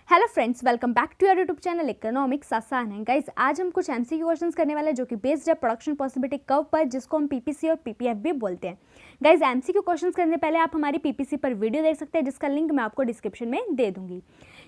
Hello friends, welcome back to your YouTube channel economics आसान है। Guys, आज हम कुछ एमसीक्यू क्वेश्चंस करने वाले हैं जो कि बेस्ड है प्रोडक्शन पॉसिबिलिटी कर्व पर, जिसको हम पीपीसी और पीपीएफ भी बोलते हैं। गाइस, एमसीक्यू क्वेश्चंस करने से पहले आप हमारी पीपीसी पर वीडियो देख सकते हैं, जिसका लिंक मैं आपको डिस्क्रिप्शन में दे दूंगी।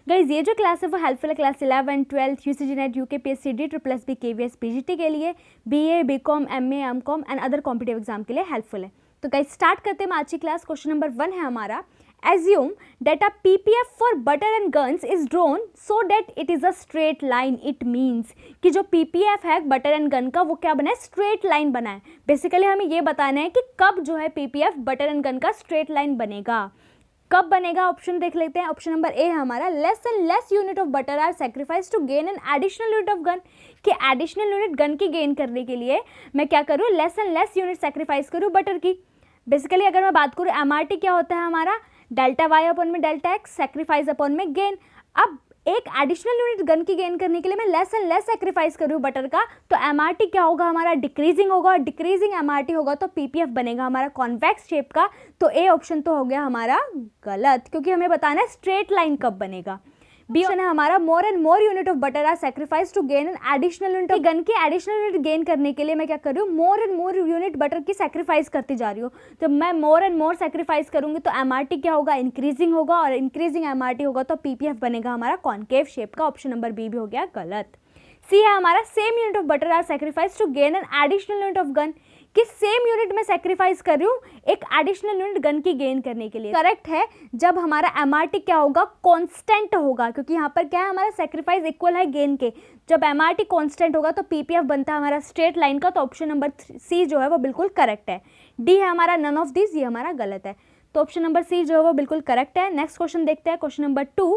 गाइस, ये जो क्लास है वो हेल्पफुल है class 11, 12 UCG net, UKPSC, DSSB, KVS, PGT के लिए, BA, BCom, MA, MCom and other competitive exam के लिए हेल्पफुल है। तो गाइस, स्टार्ट करते हैं आज की क्लास। क्वेश्चन नंबर 1 है हमारा, assume that a PPF for butter and guns is drawn so that it is a straight line। it means कि जो PPF है बटर एंड गन का वो क्या बना है, स्ट्रेट लाइन बना है। बेसिकली हमें ये बताना है कि कब जो है PPF बटर एंड गन का स्ट्रेट लाइन बनेगा, कब बनेगा। ऑप्शन देख लेते हैं। ऑप्शन नंबर ए है हमारा, less and less unit of butter are sacrifice to gain an additional unit of gun. कि एडिशनल यूनिट गन की गेन करने के लिए मैं क्या करूँ, less and less unit sacrifice करूँ बटर की। बेसिकली अगर मैं बात करूँ MRT क्या होता है हमारा, डेल्टा वाई अपॉन में डेल्टा एक्स, सेक्रीफाइस अपॉन में गेन। अब एक एडिशनल यूनिट गन की गेन करने के लिए मैं लेस एंड लेस सेक्रीफाइस करूँ बटर का, तो MRT क्या होगा हमारा, डिक्रीजिंग होगा। और डिक्रीजिंग MRT होगा तो PPF बनेगा हमारा कॉन्वेक्स शेप का। तो ए ऑप्शन तो हो गया हमारा गलत, क्योंकि हमें बताना है स्ट्रेट लाइन कब बनेगा। बी ऑप्शन है हमारा, more and more unit of butter are sacrifice to gain an additional unit. Gun की एडिशनल यूनिट गेन करने के लिए मैं क्या कर रही हूँ, more and more unit butter की सेक्रीफाइस करती जा रही हूँ। जब मैं मोर एंड मोर सेक्रीफाइस करूंगी तो MRT क्या होगा, इंक्रीजिंग होगा। और इंक्रीजिंग MRT होगा तो PPF बनेगा हमारा कॉन्केव शेप का। ऑप्शन नंबर बी भी हो गया गलत। सी है हमारा, same unit of butter are sacrifice to gain an additional unit of gun. कि सेम यूनिट में सेक्रीफाइस कर रही हूँ एक एडिशनल यूनिट गन की गेन करने के लिए। करेक्ट है जब हमारा MRT क्या होगा, कांस्टेंट होगा, क्योंकि यहाँ पर क्या है हमारा सेक्रीफाइस इक्वल है गेन के। जब MRT कांस्टेंट होगा तो PPF बनता है हमारा स्ट्रेट लाइन का। तो ऑप्शन नंबर सी जो है वो बिल्कुल करेक्ट है। डी है हमारा, नन ऑफ दिस, ये हमारा गलत है। तो ऑप्शन नंबर सी जो है वो बिल्कुल करेक्ट है। नेक्स्ट क्वेश्चन देखते हैं, question number 2,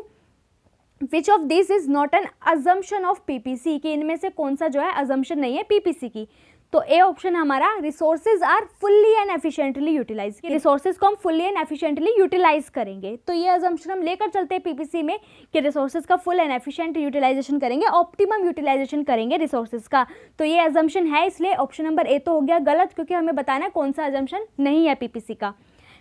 which of this is not an assumption of PPC। कि इनमें से कौन सा जो है अजम्पशन नहीं है PPC की। तो ए ऑप्शन हमारा, resources are fully and efficiently utilize. Resources को हम फुल्ली एंड एफिशिएंटली यूटिलाइज करेंगे। तो ये अजम्पशन हम लेकर चलते हैं PPC में कि रिसोर्सेज का फुल एंड एफिशिएंट यूटिलाइजेशन करेंगे, ऑप्टिमम यूटिलाइजेशन करेंगे रिसोर्सेज का। तो ये अजम्पशन है, इसलिए ऑप्शन नंबर ए तो हो गया गलत, क्योंकि हमें बताना है कौन सा अजम्पशन नहीं है PPC का।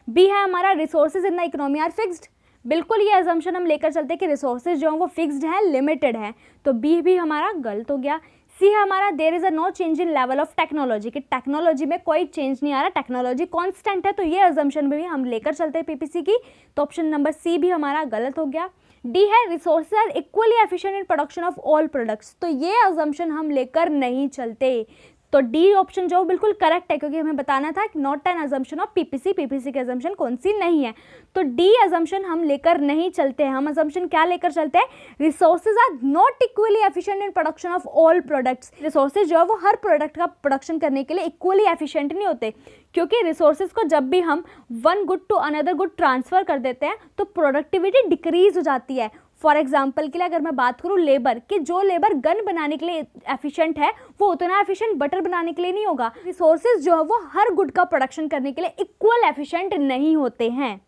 बी है हमारा, resources in the economy are fixed. बिल्कुल ये अजम्पशन हम लेकर चलते हैं कि रिसोर्सेज जो है वो फिक्स्ड है, लिमिटेड है। तो बी भी हमारा गलत हो गया। सी है हमारा, there is a no change in level of technology. कि टेक्नोलॉजी में कोई चेंज नहीं आ रहा, टेक्नोलॉजी कांस्टेंट है। तो ये अजम्पशन भी हम लेकर चलते हैं PPC की। तो ऑप्शन नंबर सी भी हमारा गलत हो गया। डी है, resources are equally efficient in production of all products. तो ये अजम्पशन हम लेकर नहीं चलते। तो डी ऑप्शन जो बिल्कुल करेक्ट है, क्योंकि हमें बताना था कि not an assumption of PPC की अजम्पशन कौन सी नहीं है। तो डी अजम्पशन हम लेकर नहीं चलते हैं। हम अजम्पशन क्या लेकर चलते हैं, resources are not equally efficient in production of all products. Resources जो है वो हर प्रोडक्ट का प्रोडक्शन करने के लिए इक्वली एफिशिएंट नहीं होते, क्योंकि रिसोर्सेज को जब भी हम one good to another good transfer कर देते हैं तो प्रोडक्टिविटी डिक्रीज हो जाती है। फॉर एग्जाम्पल के लिए अगर मैं बात करूँ लेबर, कि जो लेबर गन बनाने के लिए एफिशिएंट है वो उतना एफिशिएंट बटर बनाने के लिए नहीं होगा। रिसोर्सेज जो है वो हर गुड का प्रोडक्शन करने के लिए इक्वल एफिशिएंट नहीं होते हैं।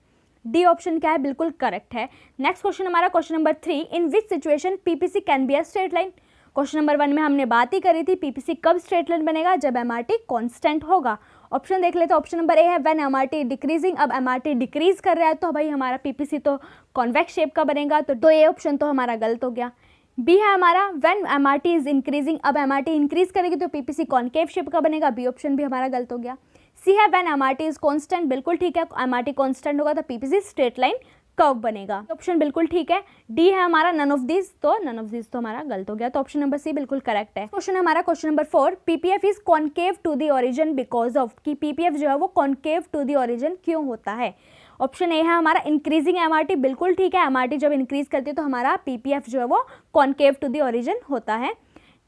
डी ऑप्शन क्या है, बिल्कुल करेक्ट है। नेक्स्ट क्वेश्चन हमारा, question number 3, in which situation PPC can be a straight line. Question number 1 में हमने बात ही करी थी PPC कब स्ट्रेट लाइन बनेगा, जब MRT कांस्टेंट होगा। ऑप्शन देख लेते हैं। ऑप्शन नंबर ए है, व्हेन MRT डिक्रीजिंग। अब MRT डिक्रीज कर रहा है तो भाई हमारा PPC तो कॉन्वेक्स शेप का बनेगा। तो ये ऑप्शन तो हमारा गलत हो गया। बी है हमारा, व्हेन MRT इज इंक्रीजिंग। अब MRT इंक्रीज करेगी तो PPC कॉन्केव शेप का बनेगा। बी ऑप्शन भी हमारा गलत हो गया। सी है, व्हेन MRT इज कांस्टेंट। बिल्कुल ठीक है, MRT कांस्टेंट होगा तो PPC स्ट्रेट लाइन कर्व बनेगा। ऑप्शन बिल्कुल ठीक है। डी है हमारा, नन ऑफ दिस। तो नन ऑफ दिस तो हमारा गलत हो गया। तो ऑप्शन नंबर सी बिल्कुल करेक्ट है। क्वेश्चन हमारा, question number 4, PPF is concave to the origin because of. कि PPF जो है वो कॉन्केव टू द ओरिजिन क्यों होता है। ऑप्शन ए है हमारा, इंक्रीजिंग MRT। बिल्कुल ठीक है, MRT जब इंक्रीज करती है तो हमारा PPF जो है वो कॉन्केव टू द ओरिजिन होता है।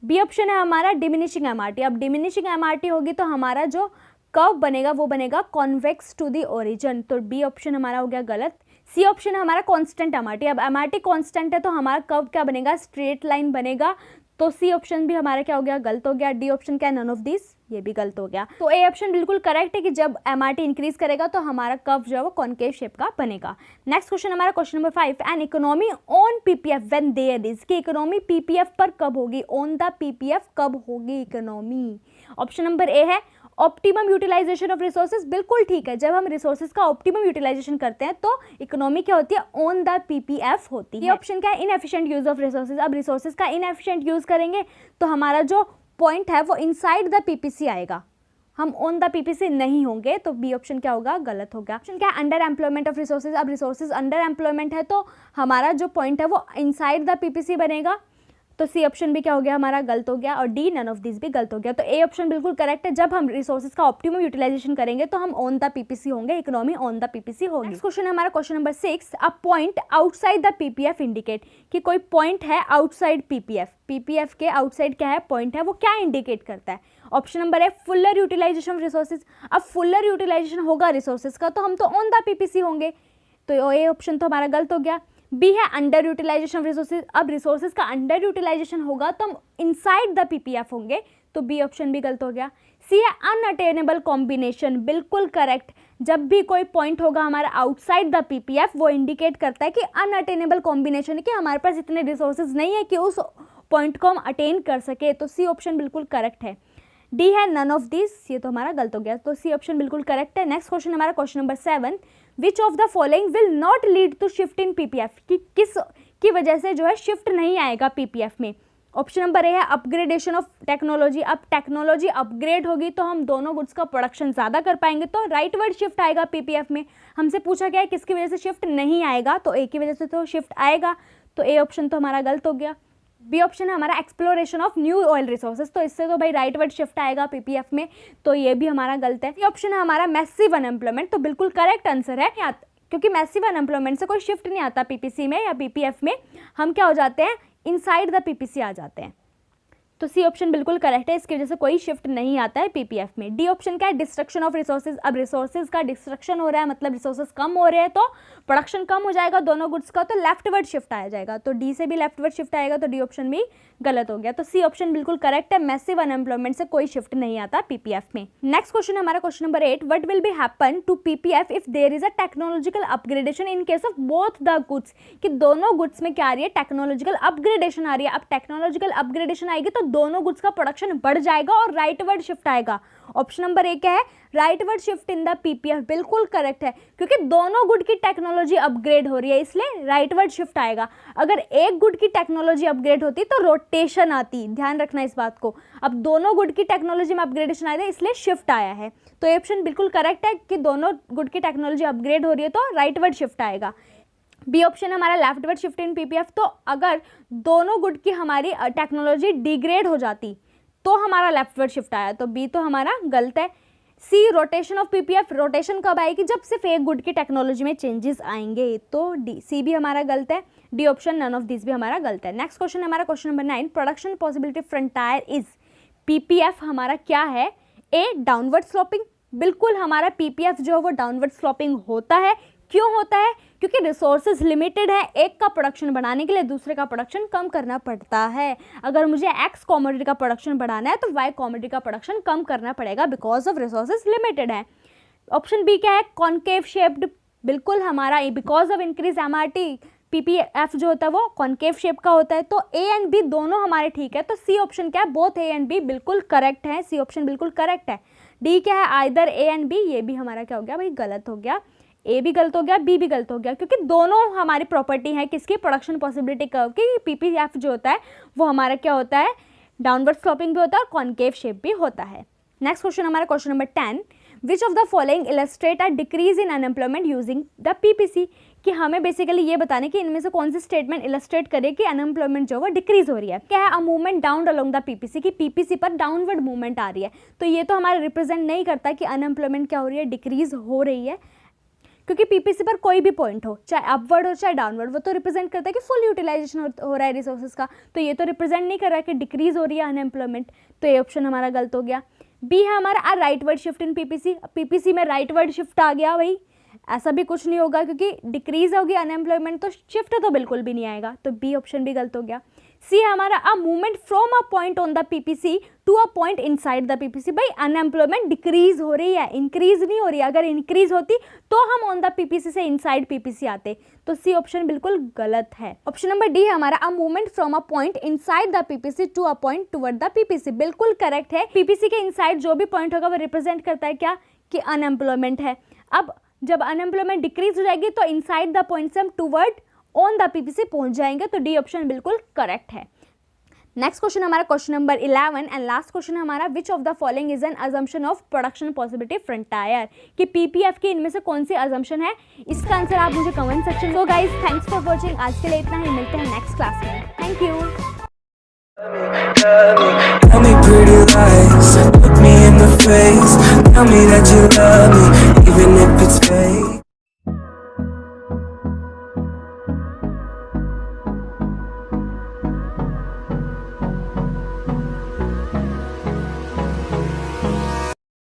बी ऑप्शन है हमारा, डिमिनिशिंग MRT। अब डिमिनिशिंग MRT होगी तो हमारा जो कर्व बनेगा वो बनेगा कॉन्वेक्स टू द ओरिजिन। तो बी ऑप्शन हमारा हो गया गलत। सी ऑप्शन है हमारा, कांस्टेंट MRT। अब MRT कांस्टेंट है तो हमारा कर्व क्या बनेगा, स्ट्रेट लाइन बनेगा। तो सी ऑप्शन भी हमारा क्या हो गया, गलत हो गया। डी ऑप्शन क्या है, नन ऑफ दिस, ये भी गलत हो गया। तो ए ऑप्शन बिल्कुल करेक्ट है कि जब MRT इंक्रीज करेगा तो हमारा कर्व जो है वो कॉन्केव शेप का बनेगा। नेक्स्ट क्वेश्चन हमारा, question number 5, an economy on PPF when there is. कि इकोनॉमी PPF पर कब होगी, ऑन द PPF कब होगी इकोनॉमी। ऑप्शन नंबर ए है, ऑप्टिमम यूटिलाइजेशन ऑफ रिसोर्सेज, बिल्कुल ठीक है। जब हम रिसोर्सेज का ऑप्टिमम यूटिलाइजेशन करते हैं तो इकोनॉमी क्या होती है, ऑन द पीपीएफ होती है। ये ऑप्शन क्या है, इनएफिशिएंट यूज ऑफ रिसोर्सेज। अब रिसोर्सेज का इनएफिशिएंट यूज करेंगे तो हमारा जो पॉइंट है वो इनसाइड द पीपीसी आएगा, हम ऑन द पीपीसी नहीं होंगे, तो बी ऑप्शन क्या होगा, गलत हो गया। ऑप्शन क्या है, अंडर एम्प्लॉयमेंट ऑफ रिसोर्सेज। अब रिसोर्सेज अंडर एम्प्लॉयमेंट है तो हमारा जो पॉइंट है वो इनसाइड द पीपीसी बनेगा, तो सी ऑप्शन भी क्या हो गया हमारा, गलत हो गया। और डी नन ऑफ दिस भी गलत हो गया। तो ए ऑप्शन बिल्कुल करेक्ट है। जब हम रिसोर्सेज का ऑप्टिमम यूटिलाइजेशन करेंगे तो हम ऑन द पीपीसी होंगे, इकोनॉमी ऑन द पीपीसी होगी। नेक्स्ट क्वेश्चन है हमारा question number 6, a point outside the PPF indicate, कि कोई पॉइंट है आउटसाइड पीपीएफ, पीपीएफ के आउटसाइड क्या है, पॉइंट है, वो क्या इंडिकेट करता है। ऑप्शन नंबर है फुलर यूटिलाइजेशन ऑफ रिसोर्सेज। अब फुलर यूटिलाइजेशन होगा रिसोर्सेज का तो हम तो ऑन द पीपीसी होंगे, तो ये ऑप्शन तो हमारा गलत हो गया। बी है अंडर यूटिलाइजेशन ऑफ रिसोर्सेज। अब रिसोर्सेज का अंडर यूटिलाइजेशन होगा तो हम इनसाइड द पीपीएफ होंगे, तो बी ऑप्शन भी गलत हो गया। सी है अनअटेनेबल कॉम्बिनेशन, बिल्कुल करेक्ट। जब भी कोई पॉइंट होगा हमारा आउटसाइड द पीपीएफ, वो इंडिकेट करता है कि अनअटेनेबल कॉम्बिनेशन है, कि हमारे पास इतने रिसोर्सेज नहीं है कि उस पॉइंट को हम अटेन कर सके, तो सी ऑप्शन बिल्कुल करेक्ट है। डी है नन ऑफ दिस, ये तो हमारा गलत हो गया, तो सी ऑप्शन बिल्कुल करेक्ट है। नेक्स्ट क्वेश्चन हमारा question number 7, which of the following will not lead to shift in PPF, कि किस की वजह से जो है शिफ्ट नहीं आएगा पीपीएफ में। ऑप्शन नंबर ए है अपग्रेडेशन ऑफ टेक्नोलॉजी। अब टेक्नोलॉजी अपग्रेड होगी तो हम दोनों गुड्स का प्रोडक्शन ज़्यादा कर पाएंगे, तो राइटवर्ड शिफ्ट आएगा पीपीएफ में। हमसे पूछा गया है किसकी वजह से शिफ्ट नहीं आएगा, तो ए की वजह से तो शिफ्ट आएगा, तो ए ऑप्शन तो हमारा गलत हो गया। बी ऑप्शन है हमारा exploration of new oil resources, तो इससे तो भाई राइटवर्ड शिफ्ट आएगा पीपीएफ में, तो ये भी हमारा गलत है। ये ऑप्शन है हमारा मैसिव अनएम्प्लॉयमेंट, तो बिल्कुल करेक्ट आंसर है, क्योंकि मैसिव अनएम्प्लॉयमेंट से कोई शिफ्ट नहीं आता पीपीसी में या पीपीएफ में, हम क्या हो जाते हैं, इनसाइड द पीपीसी आ जाते हैं, तो सी ऑप्शन बिल्कुल करेक्ट है, इसकी वजह से कोई शिफ्ट नहीं आता है पीपीएफ में। डी ऑप्शन क्या है, डिस्ट्रक्शन ऑफ रिसोर्सेज। अब रिसोर्सेज का डिस्ट्रक्शन हो रहा है, मतलब रिसोर्सेज कम हो रहे हैं तो प्रोडक्शन कम हो जाएगा दोनों गुड्स का, तो लेफ्टवर्ड शिफ्ट आ जाएगा, तो डी से भी लेफ्टवर्ड शिफ्ट आएगा, तो डी ऑप्शन भी गलत हो गया, तो सी ऑप्शन बिल्कुल करेक्ट है। मैसिव अनएम्प्लॉयमेंट से कोई शिफ्ट नहीं आता पीपीएफ में। नेक्स्ट क्वेश्चन हमारा question number 8, what will be happen to PPF if there is a technological upgradation in case of both the goods, कि दोनों गुड्स में क्या आ रही है, टेक्नोलॉजिकल अपग्रेडेशन आ रही है। अब टेक्नोलॉजिकल अपग्रेडेशन आएगी तो दोनों गुड्स का प्रोडक्शन बढ़ जाएगा और राइटवर्ड शिफ्ट आएगा। ऑप्शन नंबर ए क्या है, rightward shift in the PPF, बिल्कुल करेक्ट है, क्योंकि दोनों गुड की टेक्नोलॉजी अपग्रेड हो रही है, इसलिए राइटवर्ड शिफ्ट आएगा। अगर एक गुड की टेक्नोलॉजी अपग्रेड होती तो रोटेशन आती, ध्यान रखना इस बात को। अब दोनों गुड की टेक्नोलॉजी में अपग्रेडेशन आया है, इसलिए शिफ्ट आया है, तो ये ऑप्शन बिल्कुल करेक्ट है कि दोनों गुड की टेक्नोलॉजी अपग्रेड हो रही है तो राइटवर्ड शिफ्ट आएगा। बी ऑप्शन हमारा लेफ्टवर्ड शिफ्ट इन पीपीएफ, तो अगर दोनों गुड की हमारी टेक्नोलॉजी डिग्रेड हो जाती तो हमारा लेफ्टवर्ड शिफ्ट आया, तो बी तो हमारा गलत है। सी रोटेशन ऑफ पीपीएफ, रोटेशन कब आएगी, जब सिर्फ एक गुड की टेक्नोलॉजी में चेंजेस आएंगे, तो डी सी भी हमारा गलत है। D option none of this भी हमारा गलत है। नेक्स्ट क्वेश्चन हमारा question number 9, production possibility frontier is, PPF हमारा क्या है, ए डाउनवर्ड स्लोपिंग, बिल्कुल हमारा पीपीएफ जो है वो डाउनवर्ड स्लोपिंग होता है। क्यों होता है, क्योंकि रिसोर्सेज लिमिटेड है, एक का प्रोडक्शन बढ़ाने के लिए दूसरे का प्रोडक्शन कम करना पड़ता है। अगर मुझे एक्स कॉमोडिटी का प्रोडक्शन बढ़ाना है तो वाई कॉमोडिटी का प्रोडक्शन कम करना पड़ेगा, बिकॉज ऑफ रिसोर्सेज लिमिटेड है। ऑप्शन बी क्या है, कॉन्केव शेप्ड, बिल्कुल हमारा because of increase MRT, PPF जो होता है वो कॉन्केव शेप का होता है, तो ए एंड बी दोनों हमारे ठीक है, तो सी ऑप्शन क्या है, बोथ ए एंड बी बिल्कुल करेक्ट है, सी ऑप्शन बिल्कुल करेक्ट है। डी क्या है, आइदर ए एंड बी, ये भी हमारा क्या हो गया भाई, गलत हो गया, ए भी गलत हो गया, बी भी गलत हो गया, क्योंकि दोनों हमारी प्रॉपर्टी है किसकी, प्रोडक्शन पॉसिबिलिटी कर्व की। पीपीएफ जो होता है वो हमारा क्या होता है, डाउनवर्ड स्लोपिंग भी होता है और कॉन्केव शेप भी होता है। नेक्स्ट क्वेश्चन हमारा question number 10, which of the following illustrate a decrease in unemployment using the PPC, कि हमें बेसिकली ये बताने कि इनमें से कौन सी स्टेटमेंट इलस्ट्रेट करे कि अनएम्प्लॉयमेंट जो है डिक्रीज हो रही है। क्या है, a movement down along the PPC, की पीपीसी पर डाउनवर्ड मूवमेंट आ रही है, तो ये तो हमारा रिप्रेजेंट नहीं करता कि अनएम्प्लॉयमेंट क्या हो रही है, डिक्रीज हो रही है, क्योंकि पीपीसी पर कोई भी पॉइंट हो, चाहे अपवर्ड हो चाहे डाउनवर्ड, वो तो रिप्रेजेंट करता है कि फुल यूटिलाइजेशन हो रहा है रिसोर्सेज का, तो ये तो रिप्रेजेंट नहीं कर रहा है कि डिक्रीज हो रही है अनएम्प्लॉयमेंट, तो ये ऑप्शन हमारा गलत हो गया। बी है हमारा आ rightward shift in PPC, PPC में राइटवर्ड शिफ्ट आ गया भाई, ऐसा भी कुछ नहीं होगा क्योंकि डिक्रीज होगी अनएम्प्लॉयमेंट, तो शिफ्ट तो बिल्कुल भी नहीं आएगा, तो बी ऑप्शन भी गलत हो गया। सी है हमारा a movement from a point on the PPC to a point inside the PPC. भाई अनएम्प्लॉयमेंट डिक्रीज हो रही है, इंक्रीज नहीं हो रही है। अगर इंक्रीज होती तो हम ऑन द पीपीसी से इनसाइड पीपीसी आते। तो सी ऑप्शन बिल्कुल गलत है। ऑप्शन नंबर डी है हमारा a movement from a point inside the PPC to a point toward the PPC, बिल्कुल करेक्ट है। पीपीसी के इनसाइड जो भी पॉइंट होगा वो रिप्रेजेंट करता है क्या, कि अनएम्प्लॉयमेंट है। अब जब अनएम्प्लॉयमेंट डिक्रीज हो जाएगी तो इनसाइड द पॉइंट से हम टुवर्ड ऑन द पीपीसी पहुंच जाएंगे। तो डी ऑप्शन बिल्कुल करेक्ट है। नेक्स्ट क्वेश्चन हमारा question number 11 and last question हमारा which of the following is an assumption of production possibility frontier, कि पीपीएफ के इनमें से कौन सी अजम्पशन है। इसका आंसर आप मुझे comment section. So guys thanks for watching. आज के लिए इतना ही, मिलते हैं नेक्स्ट क्लास में। Thank you. Tell me pretty lies, look me in the face, tell me that you love